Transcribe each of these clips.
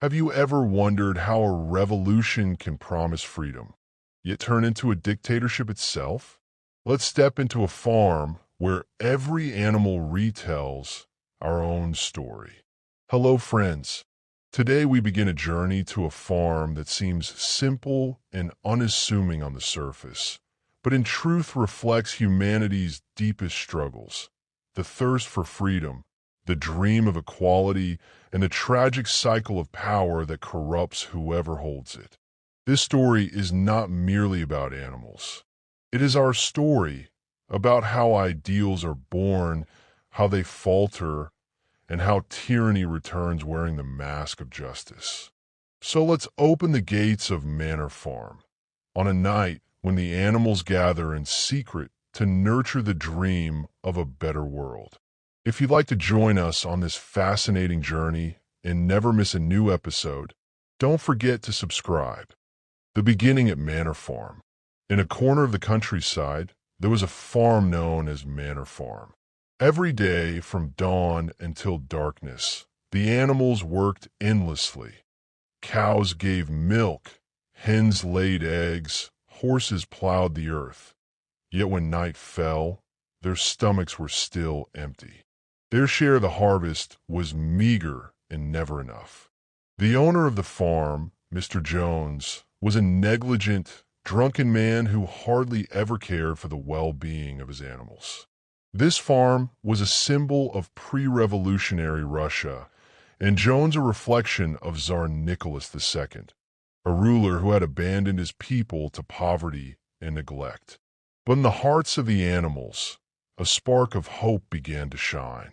Have you ever wondered how a revolution can promise freedom, yet turn into a dictatorship itself? Let's step into a farm where every animal retells our own story. Hello, friends. Today we begin a journey to a farm that seems simple and unassuming on the surface, but in truth reflects humanity's deepest struggles: the thirst for freedom, the dream of equality, and the tragic cycle of power that corrupts whoever holds it. This story is not merely about animals. It is our story about how ideals are born, how they falter, and how tyranny returns wearing the mask of justice. So let's open the gates of Manor Farm on a night when the animals gather in secret to nurture the dream of a better world. If you'd like to join us on this fascinating journey and never miss a new episode, don't forget to subscribe. The beginning at Manor Farm. In a corner of the countryside, there was a farm known as Manor Farm. Every day from dawn until darkness, the animals worked endlessly. Cows gave milk, hens laid eggs, horses plowed the earth. Yet when night fell, their stomachs were still empty. Their share of the harvest was meager and never enough. The owner of the farm, Mr. Jones, was a negligent, drunken man who hardly ever cared for the well-being of his animals. This farm was a symbol of pre-revolutionary Russia, and Jones a reflection of Tsar Nicholas II, a ruler who had abandoned his people to poverty and neglect. But in the hearts of the animals, a spark of hope began to shine.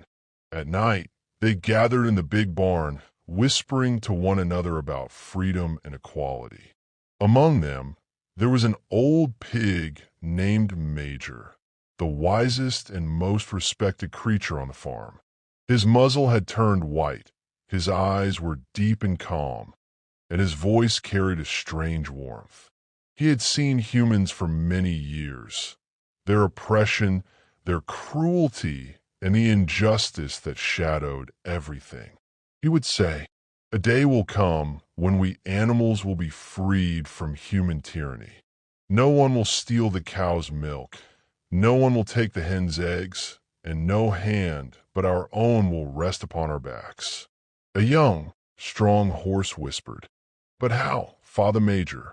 At night, they gathered in the big barn, whispering to one another about freedom and equality. Among them, there was an old pig named Major, the wisest and most respected creature on the farm. His muzzle had turned white, his eyes were deep and calm, and his voice carried a strange warmth. He had seen humans for many years, their oppression, their cruelty, and the injustice that shadowed everything. He would say, "A day will come when we animals will be freed from human tyranny. No one will steal the cow's milk, no one will take the hen's eggs, and no hand but our own will rest upon our backs." A young, strong horse whispered, "But how, Father Major?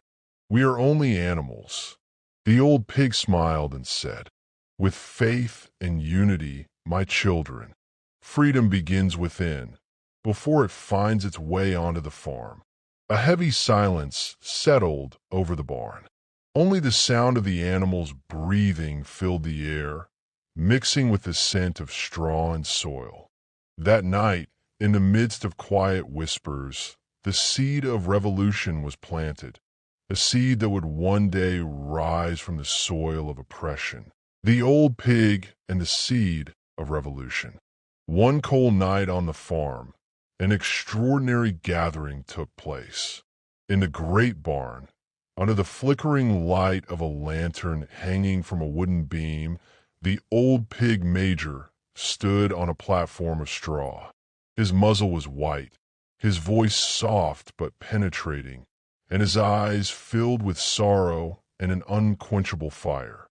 We are only animals." The old pig smiled and said, "With faith and unity, my children, freedom begins within, before it finds its way onto the farm." A heavy silence settled over the barn. Only the sound of the animals' breathing filled the air, mixing with the scent of straw and soil. That night, in the midst of quiet whispers, the seed of revolution was planted, a seed that would one day rise from the soil of oppression. The old pig and the seed of revolution. One cold night on the farm, an extraordinary gathering took place. In the great barn, under the flickering light of a lantern hanging from a wooden beam, the old pig Major stood on a platform of straw. His muzzle was white, his voice soft but penetrating, and his eyes filled with sorrow and an unquenchable fire.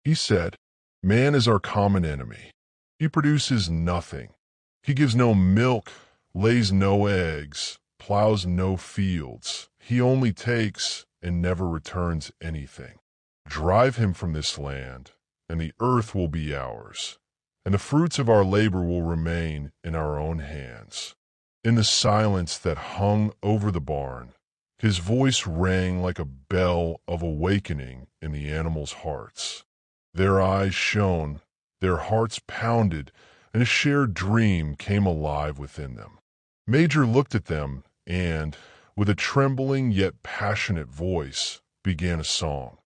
He said, "Man is our common enemy. He produces nothing. He gives no milk, lays no eggs, plows no fields. He only takes and never returns anything. Drive him from this land, and the earth will be ours, and the fruits of our labor will remain in our own hands." In the silence that hung over the barn, his voice rang like a bell of awakening in the animals' hearts. Their eyes shone, their hearts pounded, and a shared dream came alive within them. Major looked at them and, with a trembling yet passionate voice, began a song.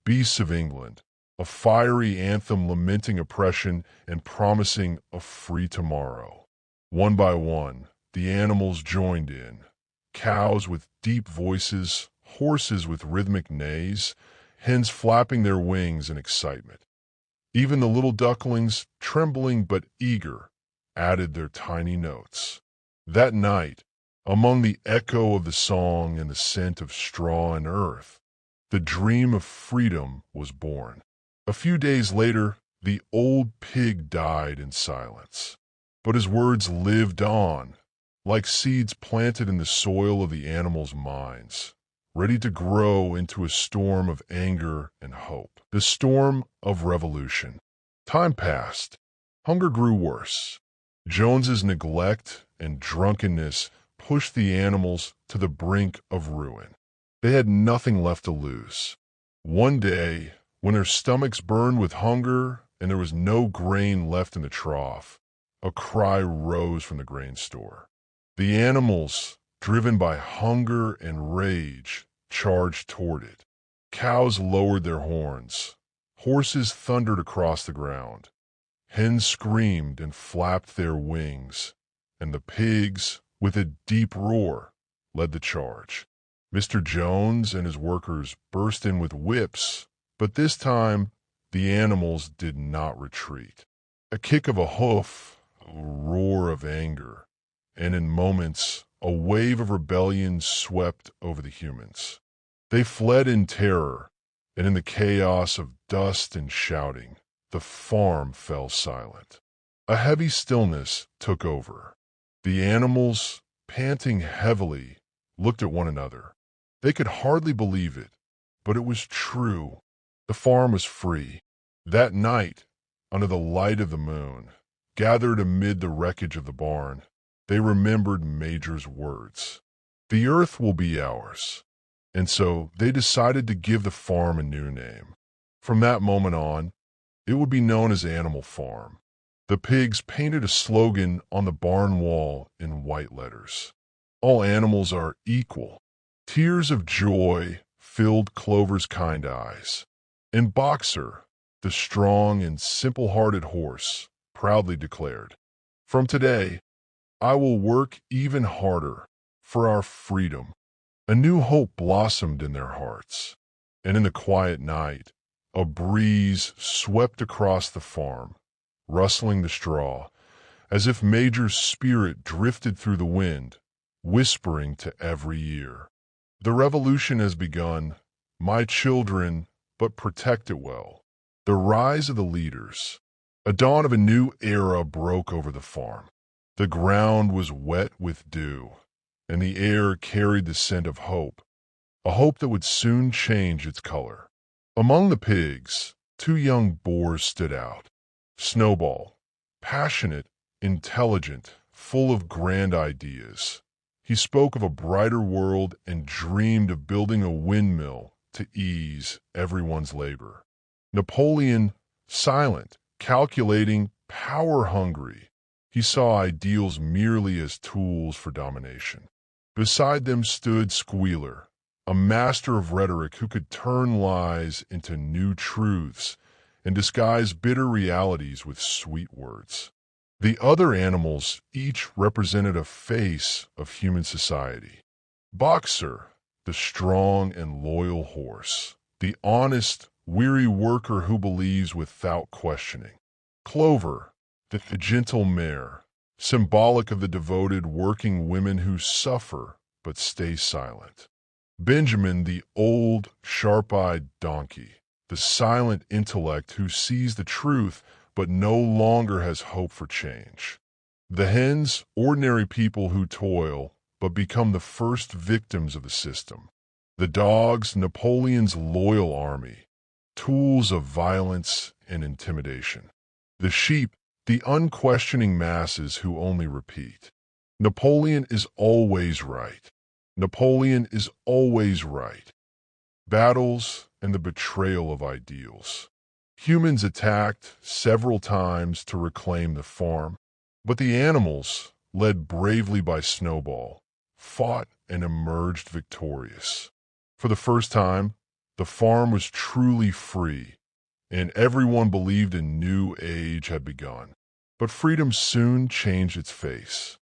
"Beasts of England," a fiery anthem lamenting oppression and promising a free tomorrow. One by one, the animals joined in. Cows with deep voices, horses with rhythmic neighs, hens flapping their wings in excitement. Even the little ducklings, trembling but eager, added their tiny notes. That night, Among the echo of the song and the scent of straw and earth, the dream of freedom was born. A few days later, the old pig died in silence. But his words lived on, like seeds planted in the soil of the animals' minds, ready to grow into a storm of anger and hope. The storm of revolution. Time passed. Hunger grew worse. Jones's neglect and drunkenness pushed the animals to the brink of ruin. They had nothing left to lose. One day, when their stomachs burned with hunger and there was no grain left in the trough, a cry rose from the grain store. The animals, driven by hunger and rage, charged toward it. Cows lowered their horns. Horses thundered across the ground. Hens screamed and flapped their wings, and the pigs, with a deep roar, led the charge. Mr. Jones and his workers burst in with whips, but this time the animals did not retreat. A kick of a hoof, a roar of anger, and in moments a wave of rebellion swept over the humans. They fled in terror, and in the chaos of dust and shouting, the farm fell silent. A heavy stillness took over. The animals, panting heavily, looked at one another. They could hardly believe it, but it was true. The farm was free. That night, under the light of the moon, gathered amid the wreckage of the barn, they remembered Major's words. The earth will be ours. And so they decided to give the farm a new name. From that moment on, it would be known as Animal Farm. The pigs painted a slogan on the barn wall in white letters. All animals are equal. Tears of joy filled Clover's kind eyes. And Boxer, the strong and simple-hearted horse, proudly declared, "From today, I will work even harder for our freedom." A new hope blossomed in their hearts, and in the quiet night, a breeze swept across the farm, rustling the straw, as if Major's spirit drifted through the wind, whispering to every ear, "The revolution has begun, my children, but protect it well." The rise of the leaders. A dawn of a new era broke over the farm. The ground was wet with dew, and the air carried the scent of hope, a hope that would soon change its color. Among the pigs, two young boars stood out. Snowball, passionate, intelligent, full of grand ideas. He spoke of a brighter world and dreamed of building a windmill to ease everyone's labor. Napoleon, silent, calculating, power-hungry. He saw ideals merely as tools for domination. Beside them stood Squealer, a master of rhetoric who could turn lies into new truths and disguise bitter realities with sweet words. The other animals each represented a face of human society. Boxer, the strong and loyal horse, the honest, weary worker who believes without questioning. Clover, the gentle mare, symbolic of the devoted working women who suffer but stay silent. Benjamin, the old, sharp-eyed donkey, the silent intellect who sees the truth but no longer has hope for change. The hens, ordinary people who toil but become the first victims of the system. The dogs, Napoleon's loyal army, tools of violence and intimidation. The sheep, the unquestioning masses who only repeat. Napoleon is always right. Napoleon is always right. Battles and the betrayal of ideals. Humans attacked several times to reclaim the farm, but the animals, led bravely by Snowball, fought and emerged victorious. For the first time, the farm was truly free, and everyone believed a new age had begun. But freedom soon changed its face.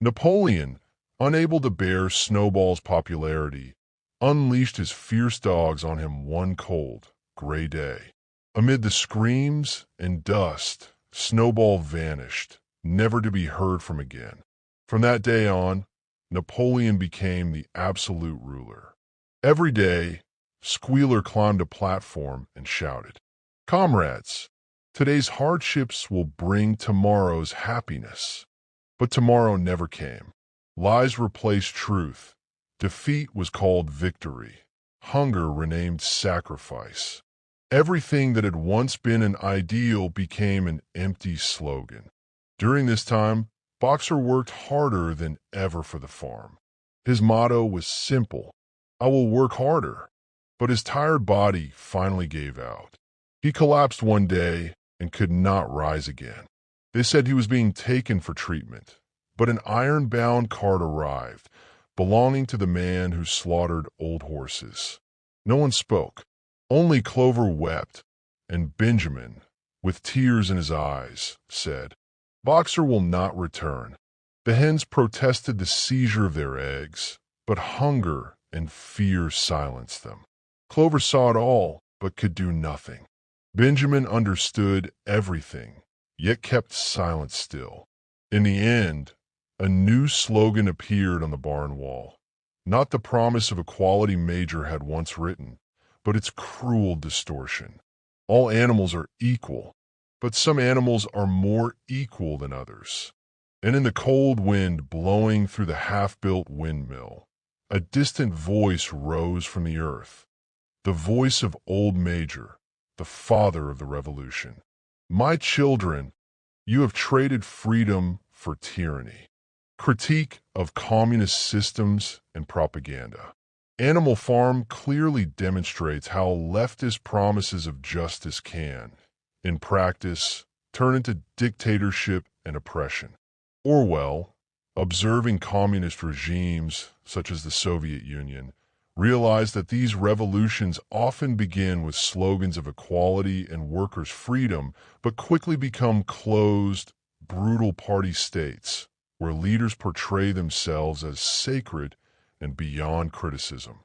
Napoleon, unable to bear Snowball's popularity, unleashed his fierce dogs on him one cold, gray day. Amid the screams and dust, Snowball vanished, never to be heard from again. From that day on, Napoleon became the absolute ruler. Every day, Squealer climbed a platform and shouted, "Comrades, today's hardships will bring tomorrow's happiness." But tomorrow never came. Lies replaced truth. Defeat was called victory. Hunger renamed sacrifice. Everything that had once been an ideal became an empty slogan. During this time, Boxer worked harder than ever for the farm. His motto was simple: "I will work harder." But his tired body finally gave out. He collapsed one day and could not rise again. They said he was being taken for treatment, but an iron-bound cart arrived, belonging to the man who slaughtered old horses. No one spoke. Only Clover wept, and Benjamin, with tears in his eyes, said, "Boxer will not return." The hens protested the seizure of their eggs, but hunger and fear silenced them. Clover saw it all, but could do nothing. Benjamin understood everything, yet kept silent still. In the end, a new slogan appeared on the barn wall. Not the promise of equality Major had once written, but its cruel distortion. All animals are equal, but some animals are more equal than others. And in the cold wind blowing through the half-built windmill, a distant voice rose from the earth. The voice of old Major, the father of the revolution. "My children, you have traded freedom for tyranny." Critique of communist systems and propaganda. Animal Farm clearly demonstrates how leftist promises of justice can, in practice, turn into dictatorship and oppression. Orwell, observing communist regimes such as the Soviet Union, realized that these revolutions often begin with slogans of equality and workers' freedom, but quickly become closed, brutal party states where leaders portray themselves as sacred and beyond criticism.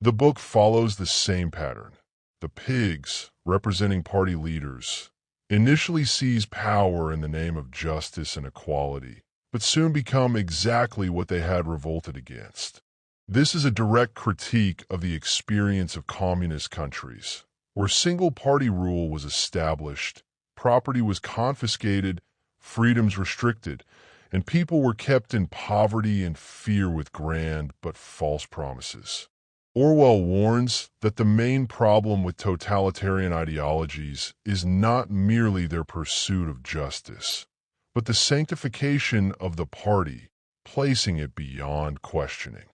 The book follows the same pattern. The pigs, representing party leaders, initially seize power in the name of justice and equality, but soon become exactly what they had revolted against. This is a direct critique of the experience of communist countries, where single-party rule was established, property was confiscated, freedoms restricted, and people were kept in poverty and fear with grand but false promises. Orwell warns that the main problem with totalitarian ideologies is not merely their pursuit of justice, but the sanctification of the party, placing it beyond questioning.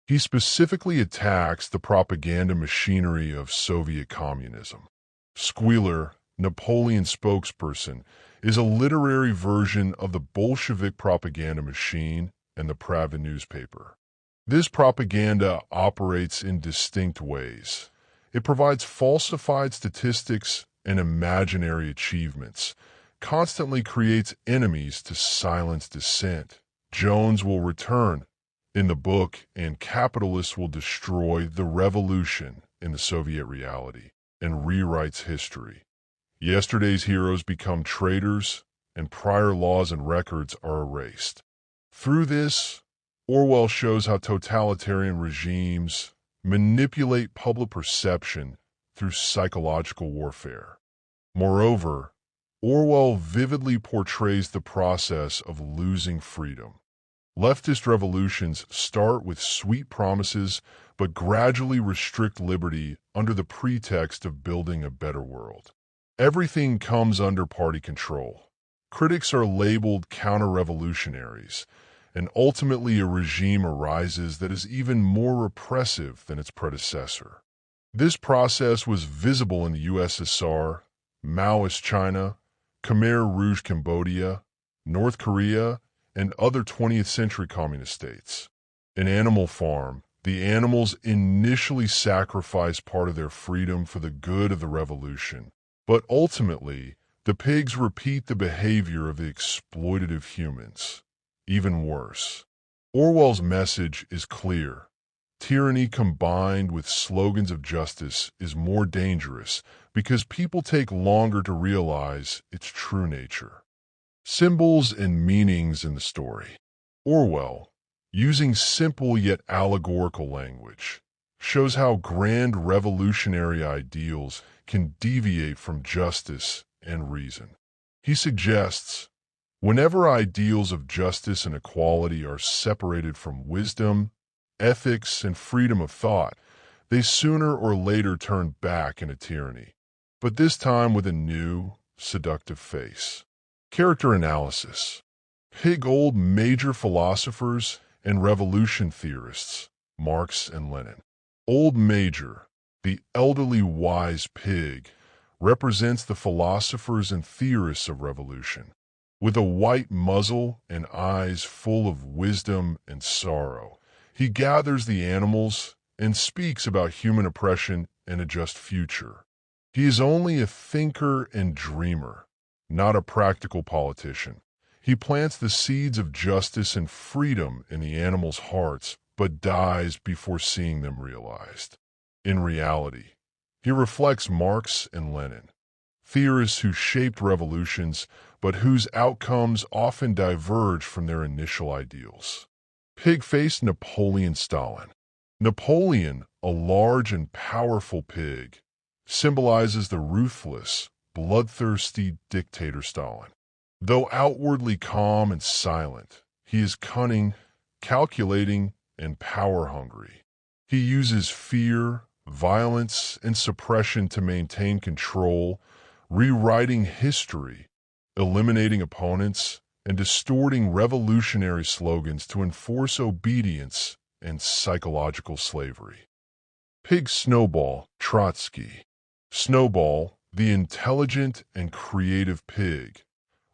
He specifically attacks the propaganda machinery of Soviet communism. Squealer, Napoleon's spokesperson, is a literary version of the Bolshevik propaganda machine and the Pravda newspaper. This propaganda operates in distinct ways. It provides falsified statistics and imaginary achievements, constantly creates enemies to silence dissent. Jones will return in the book, and capitalists will destroy the revolution in the Soviet reality and rewrites history. Yesterday's heroes become traitors, and prior laws and records are erased. Through this, Orwell shows how totalitarian regimes manipulate public perception through psychological warfare. Moreover, Orwell vividly portrays the process of losing freedom. Leftist revolutions start with sweet promises but gradually restrict liberty under the pretext of building a better world. Everything comes under party control. Critics are labeled counter-revolutionaries, and ultimately a regime arises that is even more repressive than its predecessor. This process was visible in the USSR, Maoist China, Khmer Rouge Cambodia, North Korea, and other 20th century communist states. In Animal Farm, the animals initially sacrifice part of their freedom for the good of the revolution, but ultimately, the pigs repeat the behavior of the exploitative humans. Even worse. Orwell's message is clear. Tyranny combined with slogans of justice is more dangerous because people take longer to realize its true nature. Symbols and meanings in the story. Orwell, using simple yet allegorical language, shows how grand revolutionary ideals can deviate from justice and reason. He suggests, whenever ideals of justice and equality are separated from wisdom, ethics, and freedom of thought, they sooner or later turn back into tyranny, but this time with a new, seductive face. Character analysis. Pig old major philosophers and revolution theorists, Marx and Lenin. Old Major, the elderly wise pig, represents the philosophers and theorists of revolution. With a white muzzle and eyes full of wisdom and sorrow, he gathers the animals and speaks about human oppression and a just future. He is only a thinker and dreamer, not a practical politician. He plants the seeds of justice and freedom in the animals' hearts, but dies before seeing them realized. In reality, he reflects Marx and Lenin, theorists who shaped revolutions, but whose outcomes often diverge from their initial ideals. Pig-faced Napoleon Stalin. Napoleon, a large and powerful pig, symbolizes the ruthless, bloodthirsty dictator Stalin. Though outwardly calm and silent, he is cunning, calculating, and power-hungry. He uses fear, violence, and suppression to maintain control, rewriting history, eliminating opponents, and distorting revolutionary slogans to enforce obedience and psychological slavery. Pig Snowball, Trotsky. Snowball, the intelligent and creative pig,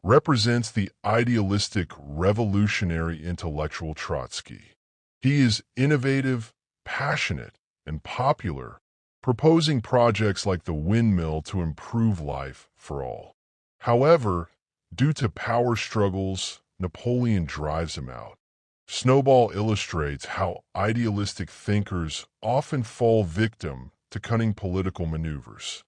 represents the idealistic, revolutionary intellectual Trotsky. He is innovative, passionate, and popular, proposing projects like the windmill to improve life for all. However, due to power struggles, Napoleon drives him out. Snowball illustrates how idealistic thinkers often fall victim to cunning political maneuvers.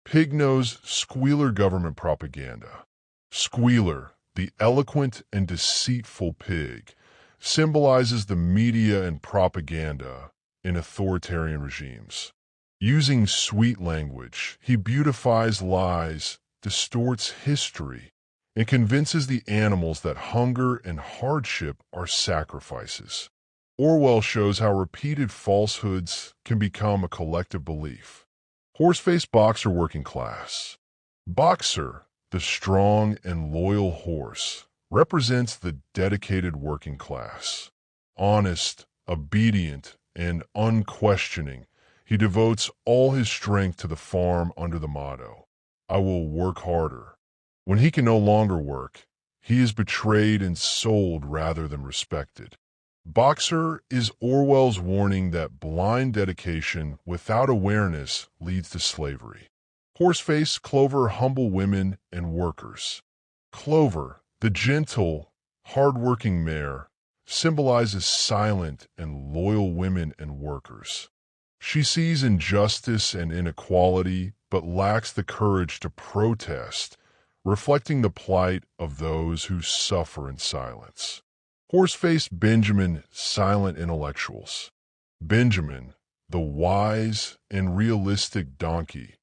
Pig-nosed Squealer government propaganda. Squealer, the eloquent and deceitful pig, symbolizes the media and propaganda in authoritarian regimes. Using sweet language, he beautifies lies, distorts history, and convinces the animals that hunger and hardship are sacrifices. Orwell shows how repeated falsehoods can become a collective belief. Horse-faced boxer working class. Boxer, the strong and loyal horse, represents the dedicated working class. Honest, obedient, and unquestioning, he devotes all his strength to the farm under the motto, "I will work harder." When he can no longer work, he is betrayed and sold rather than respected. Boxer is Orwell's warning that blind dedication without awareness leads to slavery. Horse-faced Clover, humble women and workers. Clover, the gentle, hard-working mare, symbolizes silent and loyal women and workers. She sees injustice and inequality, but lacks the courage to protest, reflecting the plight of those who suffer in silence. Horse-faced Benjamin, silent intellectuals. Benjamin, the wise and realistic donkey,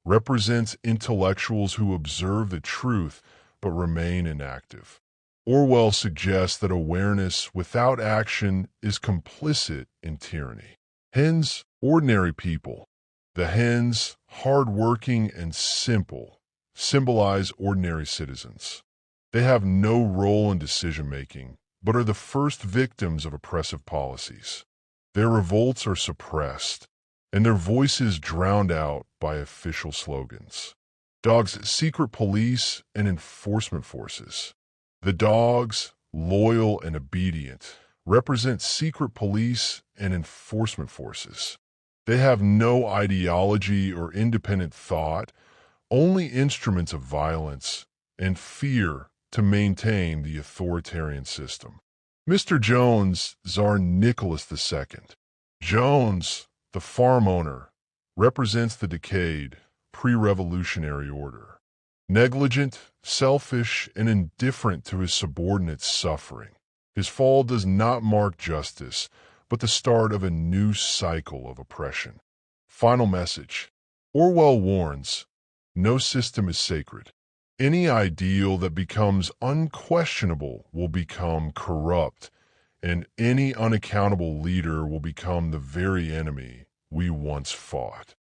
represents intellectuals who observe the truth but remain inactive. Orwell suggests that awareness without action is complicit in tyranny. Hens, ordinary people. The hens, hard-working and simple, symbolize ordinary citizens. They have no role in decision-making, but are the first victims of oppressive policies. Their revolts are suppressed, and their voices drowned out by official slogans. Dogs, secret police and enforcement forces. The dogs, loyal and obedient, represent secret police and enforcement forces. They have no ideology or independent thought, only instruments of violence and fear to maintain the authoritarian system. Mr. Jones, Tsar Nicholas II. Jones, the farm owner, represents the decayed, pre-revolutionary order. Negligent, selfish, and indifferent to his subordinates' suffering. His fall does not mark justice, but the start of a new cycle of oppression. Final message. Orwell warns, no system is sacred. Any ideal that becomes unquestionable will become corrupt, and any unaccountable leader will become the very enemy we once fought.